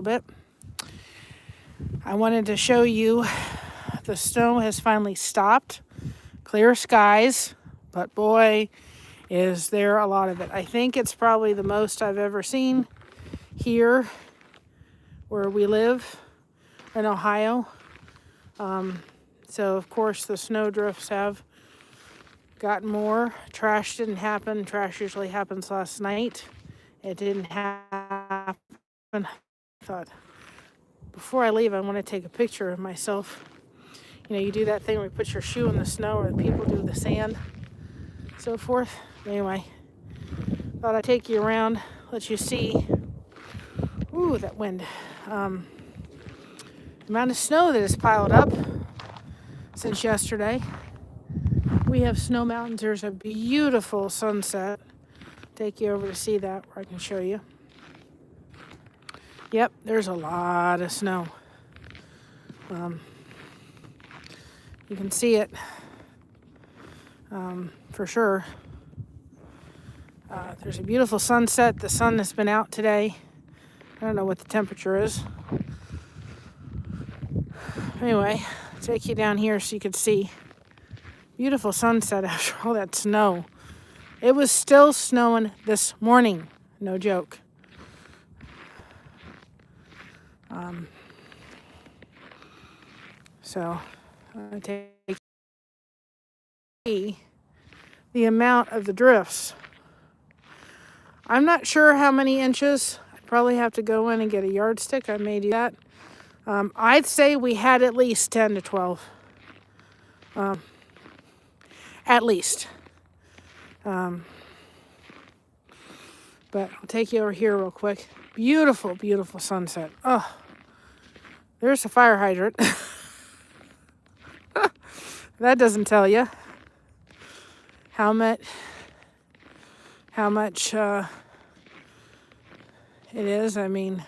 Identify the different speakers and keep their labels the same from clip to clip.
Speaker 1: bit. I wanted to show you the snow has finally stopped. Clear skies, but boy, is there a lot of it. I think it's probably the most I've ever seen here where we live in Ohio. So of course the snow drifts have gotten more. Trash didn't happen. Trash usually happens last night. It didn't happen. I thought, before I leave, I want to take a picture of myself. You know, you do that thing where you put your shoe in the snow, or the people do the sand, so forth. Anyway, thought I'd take you around, let you see. Ooh, that wind. The amount of snow that has piled up since yesterday. We have snow mountains. There's a beautiful sunset. Take you over to see that, where I can show you. Yep, there's a lot of snow. You can see it for sure. There's a beautiful sunset. The sun has been out today. I don't know what the temperature is. Anyway, I'll take you down here so you can see. Beautiful sunset after all that snow. It was still snowing this morning. No joke. So I take the amount of the drifts. I'm not sure how many inches. I'd probably have to go in and get a yardstick. I may do that. I'd say we had at least 10 to 12. At least. But I'll take you over here real quick. Beautiful, beautiful sunset. Oh, there's a fire hydrant. That doesn't tell you how much it is. I mean,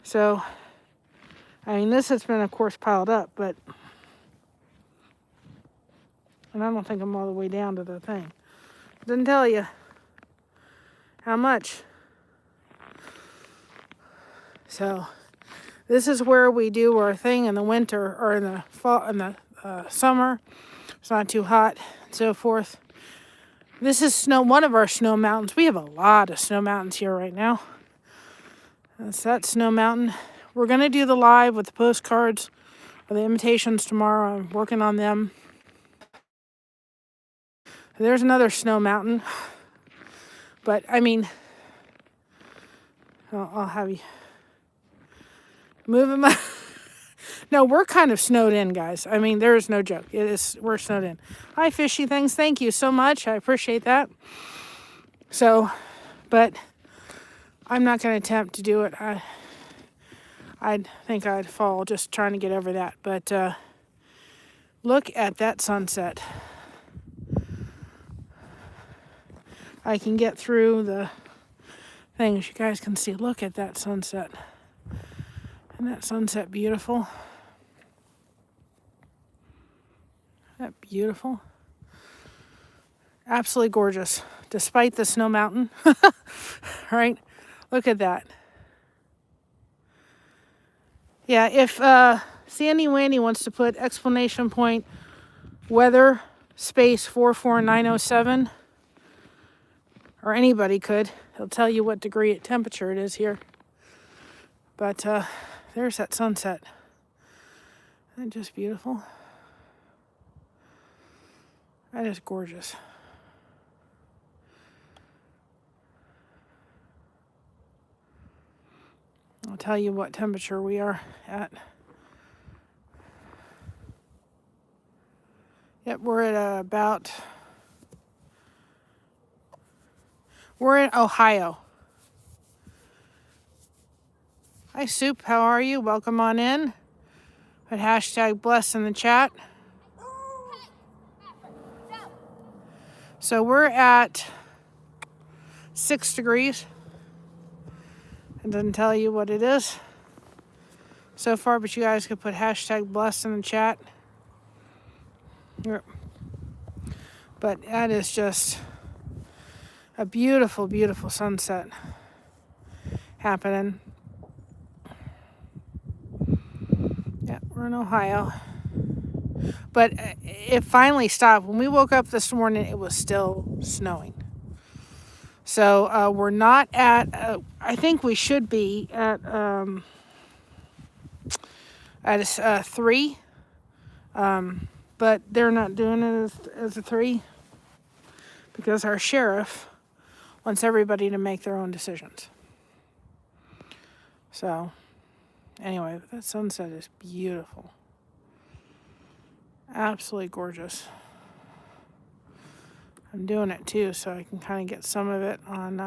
Speaker 1: so, this has been, of course, piled up, but, and I don't think I'm all the way down to the thing. It doesn't tell you how much. So, this is where we do our thing in the winter, or in the fall, in the summer. It's not too hot, and so forth. This is one of our snow mountains. We have a lot of snow mountains here right now. That's that snow mountain. We're going to do the live with the postcards or the invitations tomorrow. I'm working on them. There's another snow mountain. But, I'll have you moving my... No, we're kind of snowed in, guys. There is no joke. We're snowed in. Hi, fishy things. Thank you so much. I appreciate that. So, but I'm not going to attempt to do it. I think I'd fall just trying to get over that. But look at that sunset. I can get through the things. You guys can see. Look at that sunset. Isn't that sunset beautiful? Isn't that beautiful? Absolutely gorgeous. Despite the snow mountain. Right? Look at that. Yeah, if Sandy Wandy wants to put exclamation point weather space 44907, or anybody could, he'll tell you what degree temperature it is here. But there's that sunset. Isn't that just beautiful? That is gorgeous. I'll tell you what temperature we are at. Yep, we're at we're in Ohio. Hi, Soup. How are you? Welcome on in. Put hashtag bless in the chat. So we're at 6 degrees. It doesn't tell you what it is so far, but you guys could put hashtag bless in the chat. But that is just a beautiful, beautiful sunset happening. Yeah, we're in Ohio. But it finally stopped. When we woke up this morning, it was still snowing. So we're not at, I think we should be at a 3. But they're not doing it as a 3 because our sheriff wants everybody to make their own decisions. So anyway, that sunset is beautiful. Absolutely gorgeous. I'm doing it too so I can kind of get some of it on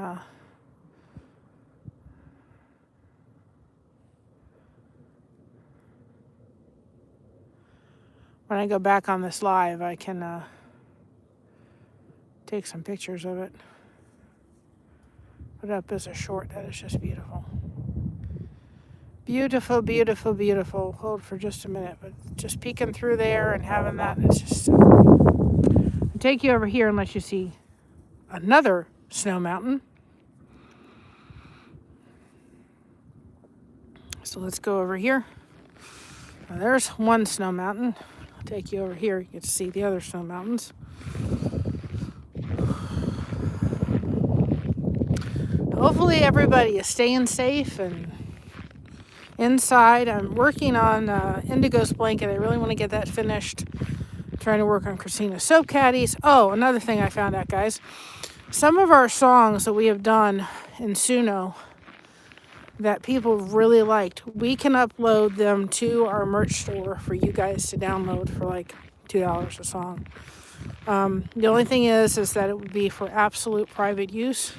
Speaker 1: when I go back on this live, I can take some pictures of it. Put it up as a short. That is just beautiful. Beautiful, beautiful, beautiful. Hold for just a minute, but just peeking through there and having that, it's just I'll take you over here and let you see another snow mountain. So let's go over here. Now there's one snow mountain. I'll take you over here. You get to see the other snow mountains. Hopefully everybody is staying safe and inside. I'm working on Indigo's blanket. I really want to get that finished. I'm trying to work on Christina's soap caddies. Oh, another thing I found out, guys. Some of our songs that we have done in Suno that people really liked, we can upload them to our merch store for you guys to download for like $2 a song. The only thing is that it would be for absolute private use.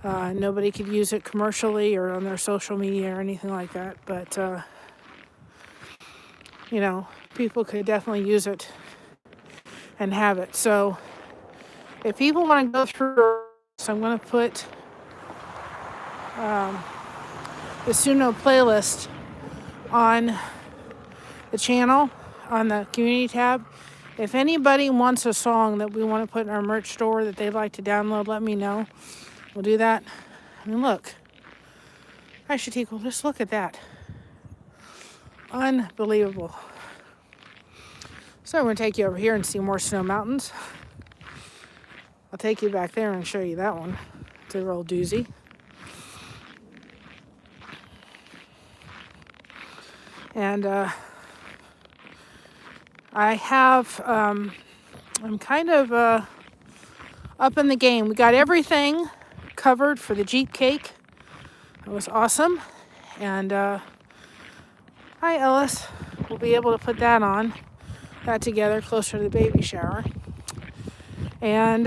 Speaker 1: Nobody could use it commercially or on their social media or anything like that. But, you know, people could definitely use it and have it. So if people want to go through, so I'm going to put the Suno playlist on the channel, on the community tab. If anybody wants a song that we want to put in our merch store that they'd like to download, let me know. We'll do that. I mean, look. Hi, Shatiko. Just look at that. Unbelievable. So I'm going to take you over here and see more snow mountains. I'll take you back there and show you that one. It's a real doozy. And I have, I'm kind of up in the game. We got everything covered for the Jeep cake. It was awesome. And hi, Ellis. We'll be able to put that together closer to the baby shower. And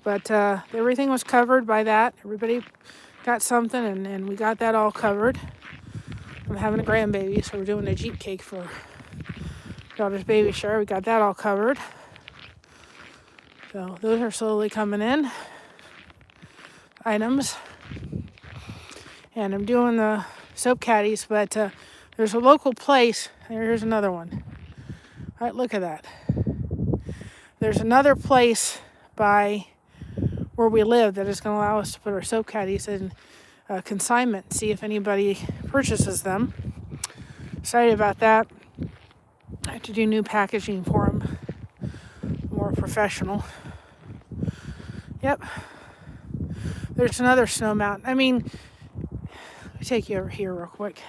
Speaker 1: but everything was covered by that. Everybody got something, and we got that all covered. I'm having a grandbaby, so we're doing a Jeep cake for daughter's baby shower. We got that all covered. So those are slowly coming in. Items. And I'm doing the soap caddies, but there's a local place. Here's another one. All right, look at that. There's another place by where we live that is going to allow us to put our soap caddies in consignment, see if anybody purchases them. Excited about that. I have to do new packaging for them, more professional. Yep. There's another snow mountain. I mean, let me take you over here real quick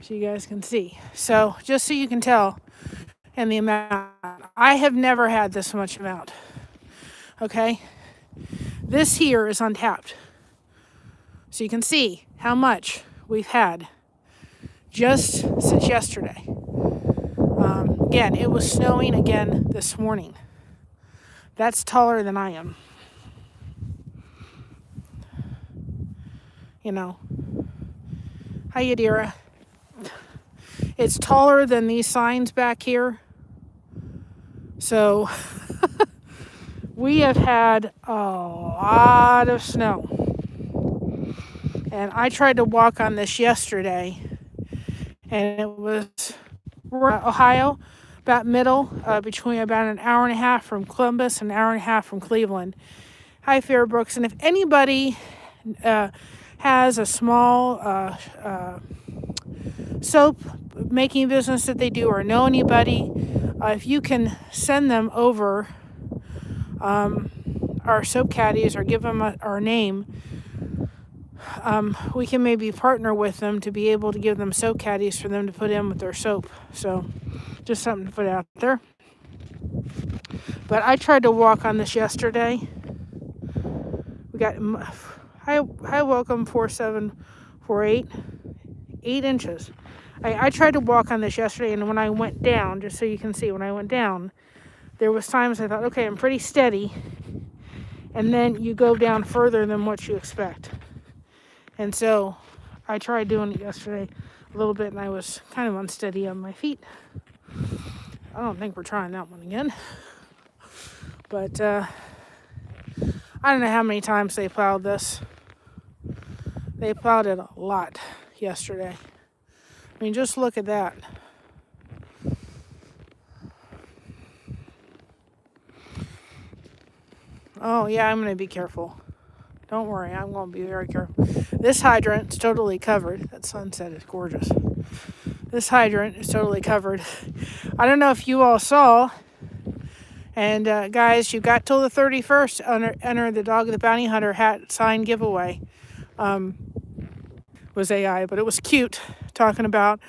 Speaker 1: so you guys can see. So just so you can tell, and the amount, I have never had this much amount. Okay? This here is untapped. So you can see how much we've had just since yesterday. Again, it was snowing again this morning. That's taller than I am. You know. Hi, Yadira. It's taller than these signs back here. So we have had a lot of snow. And I tried to walk on this yesterday, and it was We're in Ohio, about middle, between about an hour and a half from Columbus and an hour and a half from Cleveland. Hi, Fairbrooks. And if anybody has a small soap making business that they do or know anybody, if you can send them over our soap caddies or give them our name, we can maybe partner with them to be able to give them soap caddies for them to put in with their soap. So just something to put out there. But I tried to walk on this yesterday. We got hi welcome 4748, 8 inches. I tried to walk on this yesterday, and when I went down, just so you can see, when I went down, there was times I thought, okay, I'm pretty steady, and then you go down further than what you expect. And so I tried doing it yesterday a little bit, and I was kind of unsteady on my feet. I don't think we're trying that one again. But I don't know how many times they plowed this. They plowed it a lot yesterday. I mean, just look at that. Oh, yeah, I'm going to be careful. Don't worry, I'm going to be very careful. This hydrant is totally covered. That sunset is gorgeous. This hydrant is totally covered. I don't know if you all saw, and guys, you got till the 31st to enter the Dog of the Bounty Hunter hat sign giveaway. Was AI, but it was cute, talking about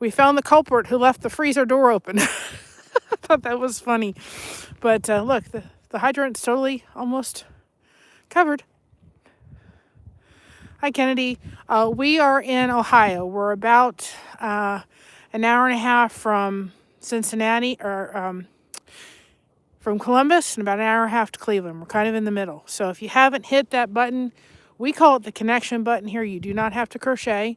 Speaker 1: we found the culprit who left the freezer door open. I thought that was funny. But look, the hydrant's totally almost covered. Hi, Kennedy. We are in Ohio. We're about an hour and a half from Cincinnati, or from Columbus, and about an hour and a half to Cleveland. We're kind of in the middle. So if you haven't hit that button, we call it the connection button here. You do not have to crochet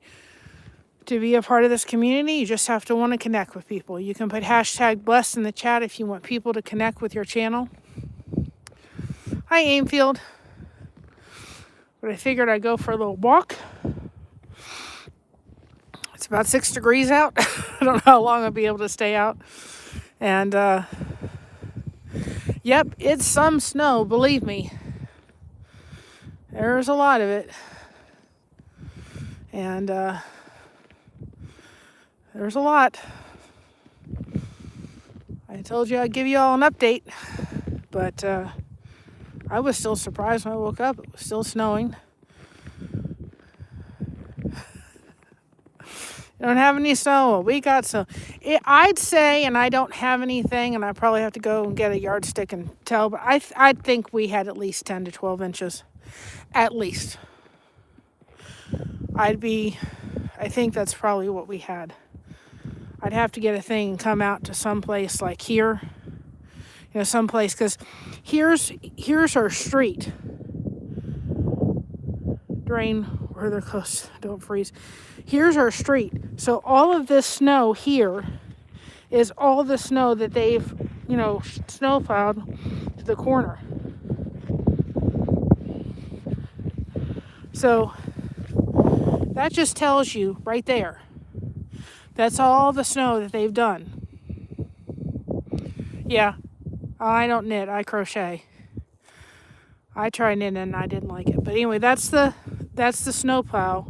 Speaker 1: to be a part of this community. You just have to want to connect with people. You can put hashtag blessed in the chat if you want people to connect with your channel. Hi, Aimfield. But I figured I'd go for a little walk. It's about 6 degrees out. I don't know how long I'll be able to stay out. And, yep, it's some snow, believe me. There's a lot of it. And, there's a lot. I told you I'd give you all an update. But, I was still surprised when I woke up. It was still snowing. Don't have any snow. We got some. I'd say, and I don't have anything, and I probably have to go and get a yardstick and tell, but I think we had at least 10 to 12 inches. At least. I think that's probably what we had. I'd have to get a thing and come out to someplace like here. You know, someplace, because here's our street. Drain where they're close, don't freeze. Here's our street. So all of this snow here is all the snow that they've, snow plowed to the corner. So that just tells you right there. That's all the snow that they've done. Yeah, I don't knit, I crochet. I tried knitting and I didn't like it. But anyway, that's the snowplow,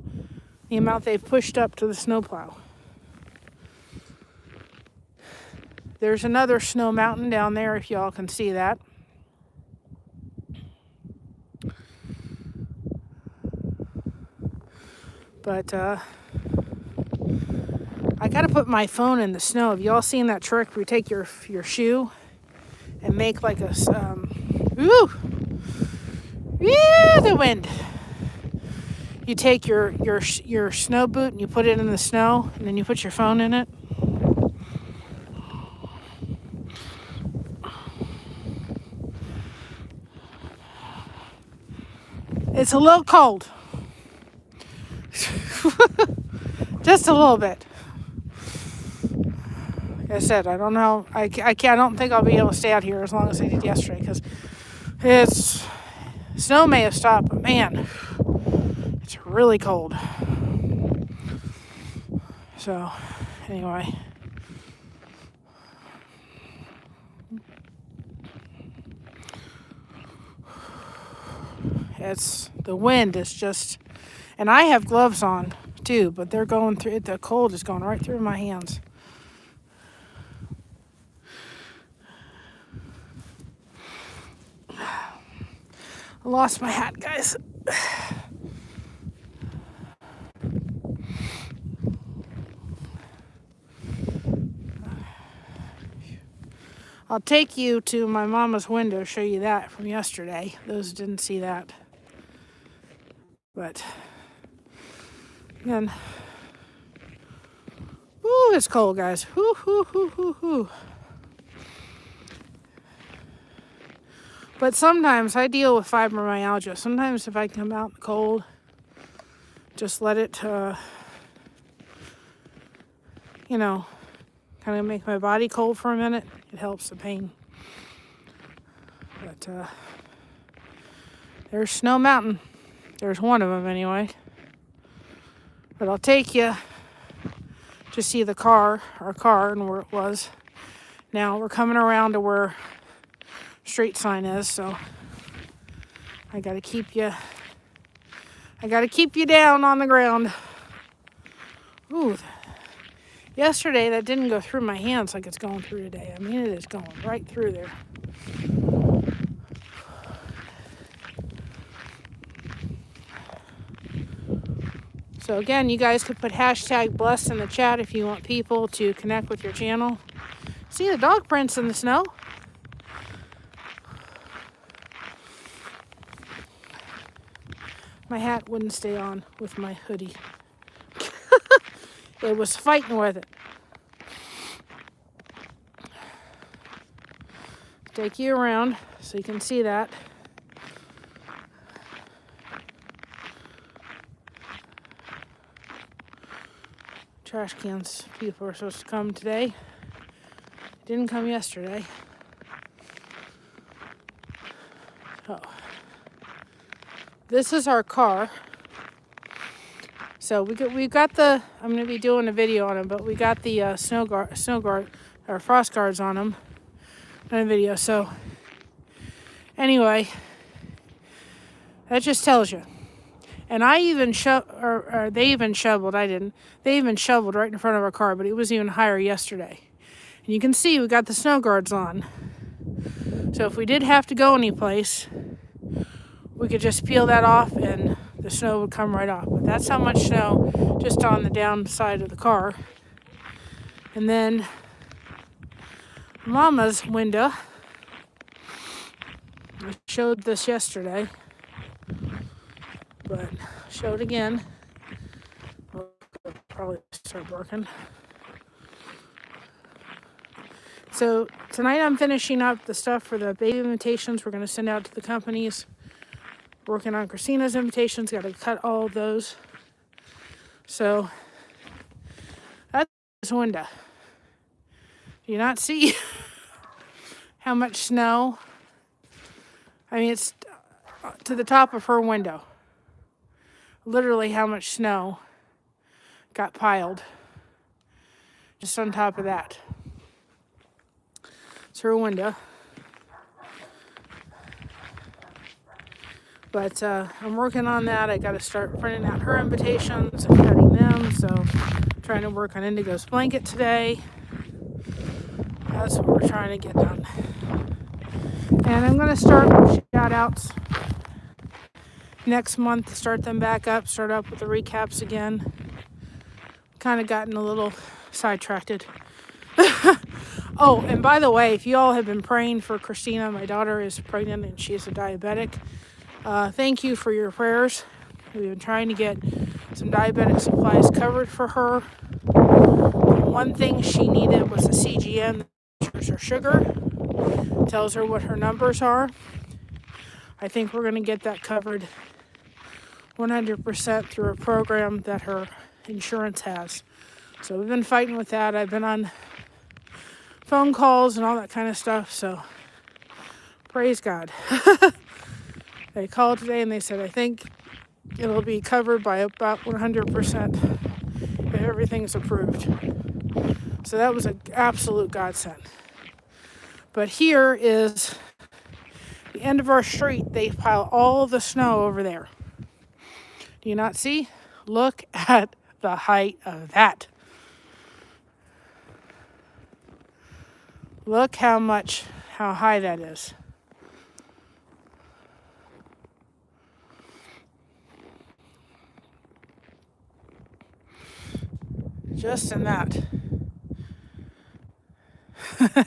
Speaker 1: the amount they've pushed up to the snowplow. There's another snow mountain down there if y'all can see that. But I gotta put my phone in the snow. Have y'all seen that trick where you take your shoe and make like a ooh, yeah, the wind. You take your snow boot and you put it in the snow, and then you put your phone in it. It's a little cold. Just a little bit. Like I said, I don't know. I don't think I'll be able to stay out here as long as I did yesterday, because snow may have stopped, but man, it's really cold. So, anyway, the wind is just, and I have gloves on too, but they're going through, the cold is going right through my hands. I lost my hat, guys. I'll take you to my mama's window, show you that from yesterday. Those didn't see that. But then, ooh, it's cold, guys. Hoo, hoo, hoo, hoo, hoo. But sometimes I deal with fibromyalgia. Sometimes if I come out in the cold, just let it, you know, kind of make my body cold for a minute. It helps the pain. But there's Snow Mountain. There's one of them anyway. But I'll take you to see the car, our car, and where it was. Now we're coming around to where street sign is, so I gotta keep you down on the ground. Ooh, yesterday that didn't go through my hands like it's going through today. I mean, it is going right through there. So again, you guys could put hashtag blessed in the chat if you want people to connect with your channel. See the dog prints in the snow? My hat wouldn't stay on with my hoodie. It was fighting with it. Take you around so you can see that. Trash cans, people are supposed to come today. Didn't come yesterday. So, this is our car. So we got the, I'm going to be doing a video on them, but we got the snow guard, or frost guards on them in a video. So anyway, that just tells you. And I even or they even shoveled, I didn't. They even shoveled right in front of our car, but it was even higher yesterday. And you can see we got the snow guards on. So if we did have to go anyplace, we could just peel that off and the snow would come right off. But that's how much snow just on the downside of the car. And then Mama's window. I showed this yesterday, but showed again. I'll probably start working. So tonight I'm finishing up the stuff for the baby invitations we're going to send out to the companies. Working on Christina's invitations. Got to cut all of those. So that's this window. Do you not see how much snow? I mean, it's to the top of her window. Literally how much snow got piled just on top of that. It's her window. But I'm working on that. I got to start printing out her invitations and cutting them. So I'm trying to work on Indigo's blanket today. That's what we're trying to get done. And I'm going to start with shout outs next month, start them back up, start up with the recaps again. Kind of gotten a little sidetracked. Oh, and by the way, if you all have been praying for Christina, my daughter is pregnant and she's a diabetic. Thank you for your prayers. We've been trying to get some diabetic supplies covered for her. One thing she needed was a CGM that measures her sugar, tells her what her numbers are. I think we're going to get that covered 100% through a program that her insurance has. So we've been fighting with that. I've been on phone calls and all that kind of stuff. So praise God. They called today and they said, I think it'll be covered by about 100% if everything's approved. So that was an absolute godsend. But here is the end of our street, they pile all the snow over there. Do you not see? Look at the height of that. Look how high that is. Just in that.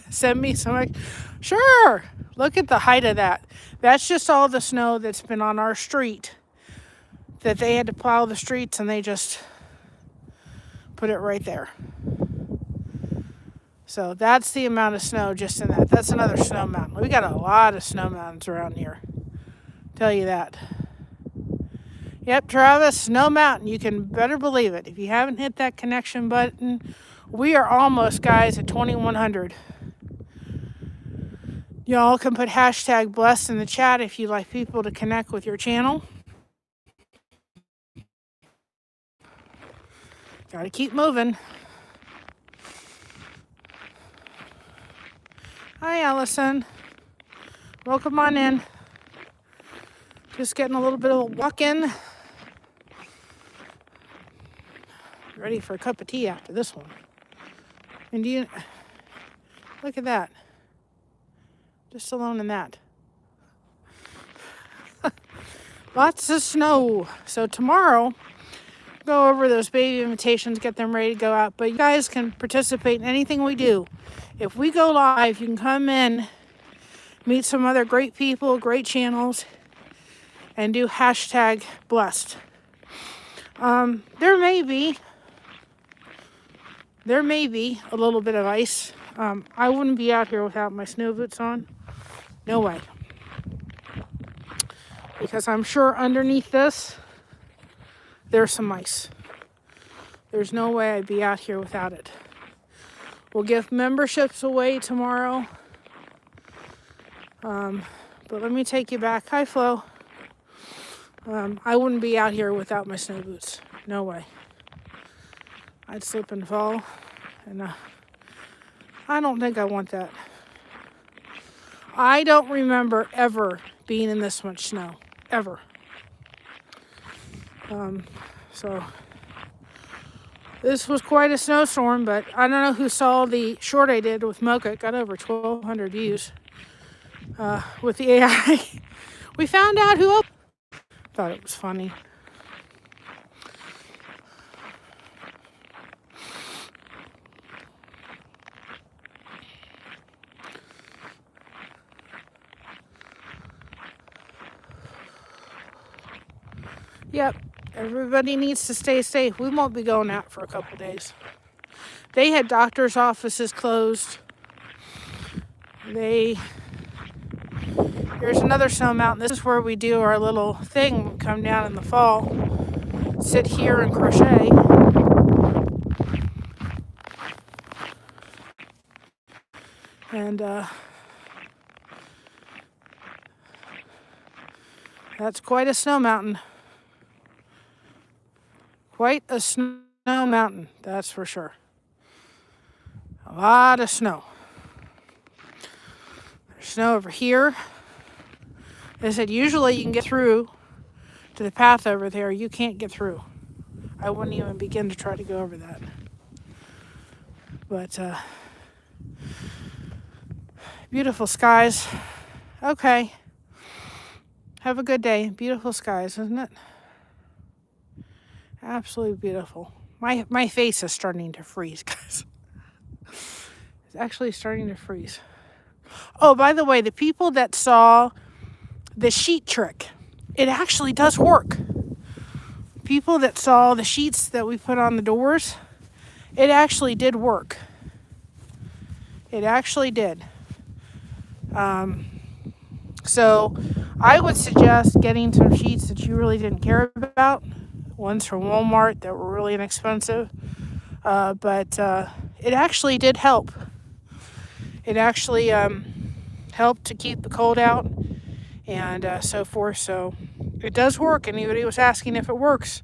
Speaker 1: Send me some. Sure. Look at the height of that. That's just all the snow that's been on our street. That they had to plow the streets and they just put it right there. So that's the amount of snow just in that. That's another snow mountain. We got a lot of snow mountains around here. Tell you that. Yep, Travis, Snow Mountain. You can better believe it. If you haven't hit that connection button, we are almost, guys, at 2,100. Y'all can put hashtag blessed in the chat if you'd like people to connect with your channel. Got to keep moving. Hi, Allison. Welcome on in. Just getting a little bit of a walk in. Ready for a cup of tea after this one. And do you look at that? Just alone in that. Lots of snow. So tomorrow, go over those baby invitations, get them ready to go out. But you guys can participate in anything we do. If we go live, you can come in, meet some other great people, great channels, and do hashtag blessed. There may be a little bit of ice. I wouldn't be out here without my snow boots on. No way. Because I'm sure underneath this, there's some ice. There's no way I'd be out here without it. We'll give memberships away tomorrow. But let me take you back. Hi, Flo. I wouldn't be out here without my snow boots. No way. I'd slip and fall. And I don't think I want that. I don't remember ever being in this much snow. Ever. So this was quite a snowstorm, but I don't know who saw the short I did with Mocha. It got over 1,200 views with the AI. We found out who thought it was funny. Yep, everybody needs to stay safe. We won't be going out for a couple days. They had doctors' offices closed. Here's another snow mountain. This is where we do our little thing. We come down in the fall, sit here and crochet. And that's quite a snow mountain. Quite a snow mountain, that's for sure. A lot of snow. There's snow over here. They said usually you can get through to the path over there. You can't get through. I wouldn't even begin to try to go over that. But beautiful skies. Okay. Have a good day. Beautiful skies, isn't it? Absolutely beautiful. My face is starting to freeze, guys. It's actually starting to freeze. Oh, by the way, the people that saw the sheet trick, it actually does work. People that saw the sheets that we put on the doors, it actually did work. It actually did. So I would suggest getting some sheets that you really didn't care about. Ones from Walmart that were really inexpensive. But it actually did help. It actually helped to keep the cold out and so forth. So it does work. Anybody was asking if it works.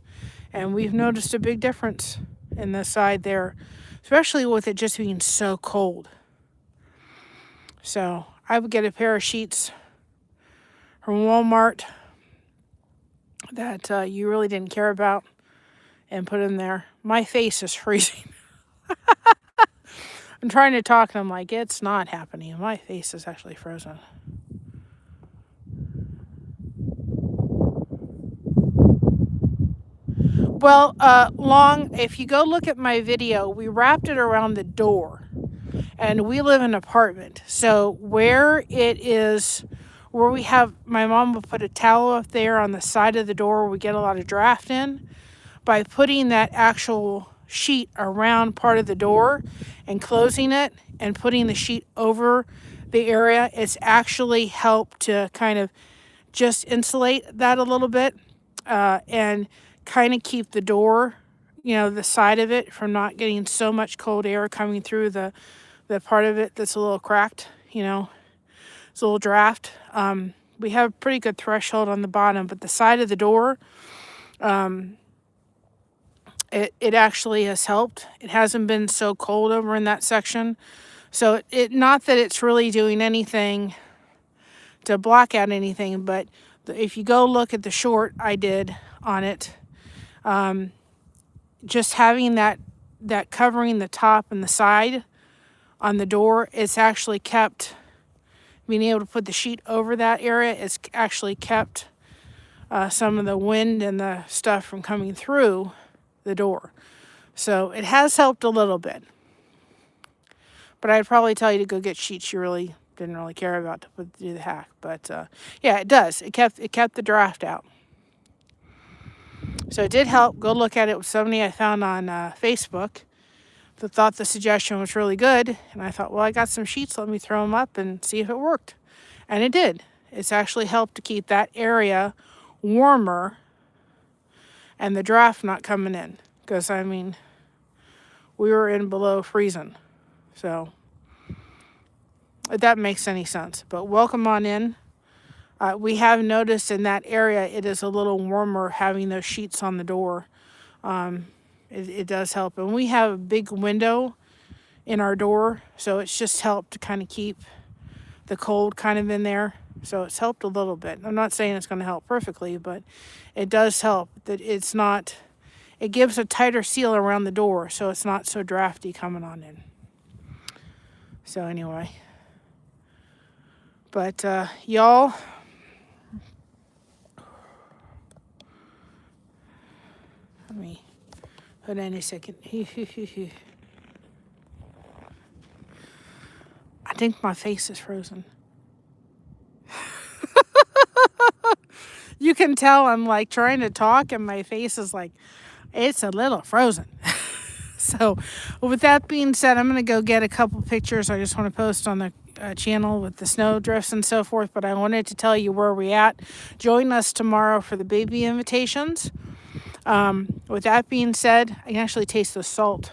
Speaker 1: And we've noticed a big difference in the side there, especially with it just being so cold. So I would get a pair of sheets from Walmart that you really didn't care about and put in there. My face is freezing. I'm trying to talk and I'm like, it's not happening. My face is actually frozen. Well, if you go look at my video, we wrapped it around the door. And we live in an apartment. So where it is, where we have, my mom will put a towel up there on the side of the door where we get a lot of draft in. By putting that actual sheet around part of the door and closing it and putting the sheet over the area, it's actually helped to kind of just insulate that a little bit and kind of keep the door, the side of it from not getting so much cold air coming through the part of it that's a little cracked, it's a little draft. We have a pretty good threshold on the bottom, but the side of the door, it actually has helped. It hasn't been so cold over in that section. So it not that it's really doing anything to block out anything, but if you go look at the short I did on it, just having that covering the top and the side on the door, it's actually kept, being able to put the sheet over that area, it's actually kept some of the wind and the stuff from coming through the door. So it has helped a little bit. But I'd probably tell you to go get sheets you really didn't really care about to do the hack. But yeah, it does. It kept the draft out. So it did help. Go look at it with somebody I found on Facebook that thought the suggestion was really good. And I thought, well, I got some sheets. Let me throw them up and see if it worked. And it did. It's actually helped to keep that area warmer and the draft not coming in. Because, we were in below freezing. So, if that makes any sense. But welcome on in. We have noticed in that area it is a little warmer having those sheets on the door. It does help. And we have a big window in our door, so it's just helped to kind of keep the cold kind of in there. So it's helped a little bit. I'm not saying it's going to help perfectly, but it does help that it gives a tighter seal around the door, so it's not so drafty coming on in. So anyway, but y'all, let me hold on a second. I think my face is frozen. You can tell I'm like trying to talk and my face is like, it's a little frozen. So with that being said, I'm going to go get a couple pictures I just want to post on the channel with the snow drifts and so forth. But I wanted to tell you where we're at. Join us tomorrow for the baby invitations. With that being said, I can actually taste the salt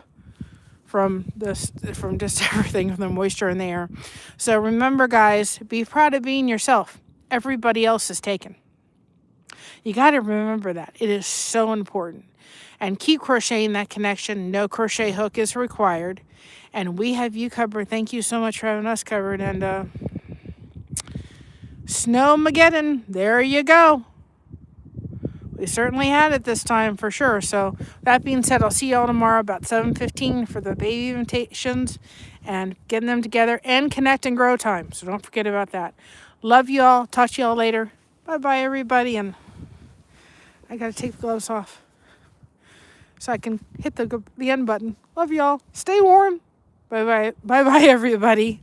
Speaker 1: from just everything, from the moisture in the air. So remember, guys, be proud of being yourself. Everybody else is taken. You got to remember that. It is so important. And keep crocheting that connection. No crochet hook is required. And we have you covered. Thank you so much for having us covered. And Snowmageddon, there you go. We certainly had it this time for sure. So that being said, I'll see y'all tomorrow about 7:15 for the baby invitations and getting them together and connect and grow time. So don't forget about that. Love you all. Talk to y'all later. Bye-bye, everybody. And I got to take the gloves off so I can hit the end button. Love y'all. Stay warm. Bye-bye. Bye-bye, everybody.